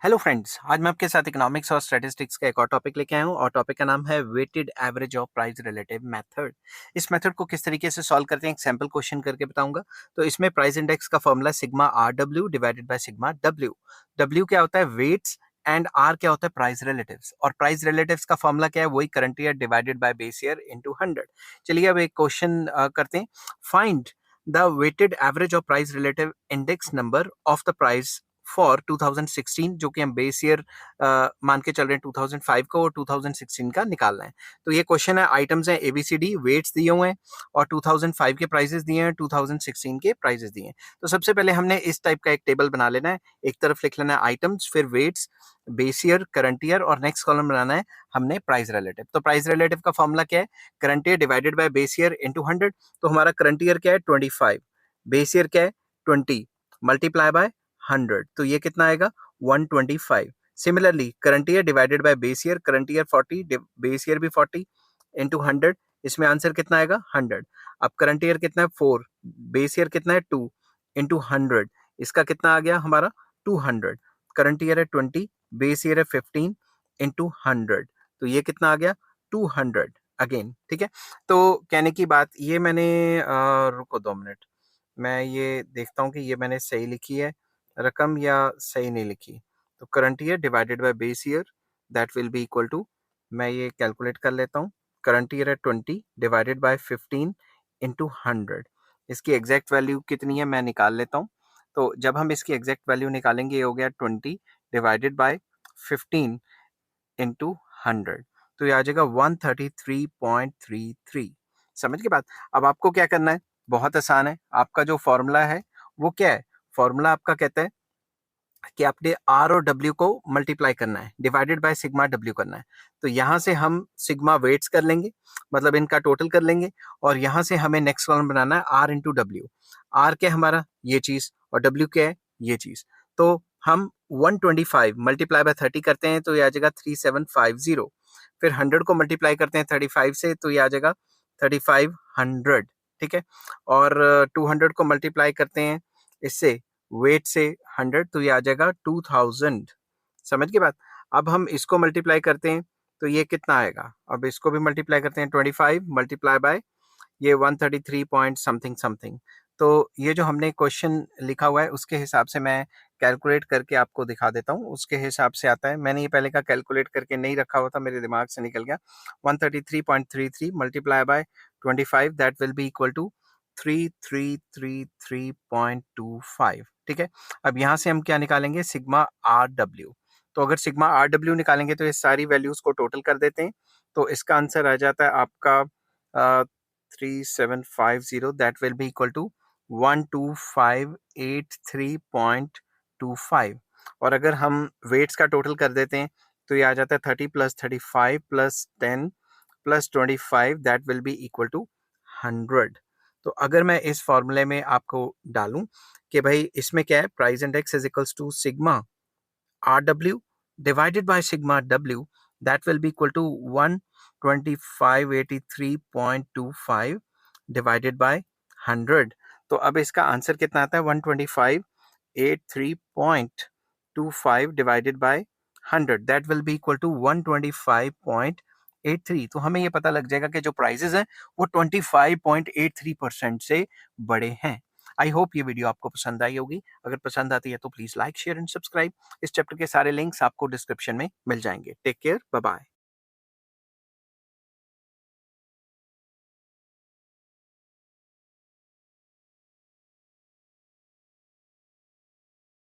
Hello friends, आज मैं आपके साथ इकोनॉमिक्स और स्टैटिस्टिक्स का एक और टॉपिक लेके आया हूँ और टॉपिक का नाम है weighted average of price relative method. इस मेथड को किस तरीके से सॉल्व करते हैं एक सैम्पल क्वेश्चन करके बताऊंगा। तो इसमें प्राइस इंडेक्स का formula sigma R W divided by sigma W. W क्या होता है? वेट्स एंड आर क्या होता है? Price relatives. और प्राइस रिलेटिव्स का फॉर्मूला क्या है? वही current year divided by base year into 100। चलिए अब एक क्वेश्चन करते हैं। Find the weighted average of price relative index number of the price for 2016, जो कि हम बेस ईयर मान के चल रहे हैं 2005 का और 2016 का निकालना है। तो ये क्वेश्चन है, आइटम्स हैं एबीसीडी, वेट्स दिए हुए हैं और 2005 के प्राइसेस दिए हैं, 2016 के प्राइसेस दिए हैं। तो सबसे पहले हमने इस टाइप का एक टेबल बना लेना है। एक तरफ लिख लेना है आइटम्स, फिर weights, base year, current year और नेक्स्ट कॉलम बनाना है हमने प्राइस रिलेटिव। तो प्राइस रिलेटिव का फॉर्मूला क्या है? Current year divided by base year into 100। तो हमारा करंट ईयर क्या है? 25। बेस ईयर क्या है? 20 मल्टीप्लाई बाय 100। तो ये कितना आएगा? 125। Similarly current year divided by base year, current year 40, base year भी 40 इंटू 100। इसमें आंसर कितना आएगा? 100। अब करंट ईयर कितना है? 4, बेस ईयर कितना है? 2 इंटू 100। इसका कितना आ गया हमारा? 200। करंट ईयर है 20, बेस ईयर है 15 इंटू 100। तो ये कितना आ गया? 200 अगेन। ठीक है, तो कहने की बात ये मैंने रुको 2 मिनट, मैं ये देखता हूँ कि ये मैंने सही लिखी है रकम या सही नहीं लिखी। तो current year divided by base year that will be equal to, मैं ये कैलकुलेट कर लेता हूँ। करंट ईयर है 20 डिवाइडेड बाय 15 इंटू 100। इसकी एग्जैक्ट वैल्यू कितनी है मैं निकाल लेता हूँ। तो जब हम इसकी एग्जैक्ट वैल्यू निकालेंगे, ये हो गया 20 डिवाइडेड बाय 15 इंटू 100। तो ये आ जाएगा 133.33। समझ के बात? अब आपको क्या करना है? बहुत आसान है। आपका जो फॉर्मूला है वो क्या है? फॉर्मूला आपका कहता है कि आपने आर और डब्ल्यू को मल्टीप्लाई करना है, डिवाइडेड बाय सिग्मा डब्ल्यू करना है। तो यहाँ से हम सिग्मा वेट्स कर लेंगे, मतलब इनका टोटल कर लेंगे, और यहाँ से हमें नेक्स्ट कॉलम बनाना है आर इंटू डब्ल्यू। आर क्या है हमारा? ये चीज, और डब्ल्यू क्या है? ये चीज। तो हम 125 मल्टीप्लाई बाय 30 करते हैं तो ये आ जाएगा 3750। फिर 100 को मल्टीप्लाई करते हैं 35 से तो ये आ जाएगा 3500। ठीक है, और 200 को मल्टीप्लाई करते हैं इससे, वेट से 100, तो ये आ जाएगा 2000। समझ के बात? अब हम इसको मल्टीप्लाई करते हैं तो ये कितना आएगा? अब इसको भी मल्टीप्लाई करते हैं, 25 मल्टीप्लाई बाय ये 133 पॉइंट समथिंग समथिंग। तो ये जो हमने क्वेश्चन लिखा हुआ है उसके हिसाब से मैं कैलकुलेट करके आपको दिखा देता हूँ। उसके हिसाब से आता है, मैंने ये पहले का कैलकुलेट करके नहीं रखा हुआ था, मेरे दिमाग से निकल गया। 133.33 multiply by 25 that will be equal to 3333.25। ठीक है, अब यहाँ से हम क्या निकालेंगे? Sigma R W. तो अगर सिग्मा आर डब्ल्यू निकालेंगे तो ये सारी वैल्यूज को टोटल कर देते हैं। तो इसका आंसर आ जाता है आपका 3750, that will be equal to 12583.25। और अगर हम वेट्स का टोटल कर देते हैं तो ये आ जाता है 30 plus 35 plus 10 plus 25, that will be equal to 100। तो अगर मैं इस फॉर्मूले में आपको डालूं कि भाई इसमें क्या है, price index is equals to sigma R W divided by sigma W, that will be equal to 12583.25 divided by 100। तो अब इसका आंसर कितना आता है? 12583.25 divided by 100, that will be equal to 125.83। तो हमें ये पता लग जाएगा कि जो प्राइसेस हैं वो 25.83% से बड़े हैं। आई होप ये वीडियो आपको पसंद आई होगी। अगर पसंद आती है तो please like, share and subscribe. इस चैप्टर के सारे लिंक्स आपको डिस्क्रिप्शन में मिल जाएंगे। Take care, bye bye.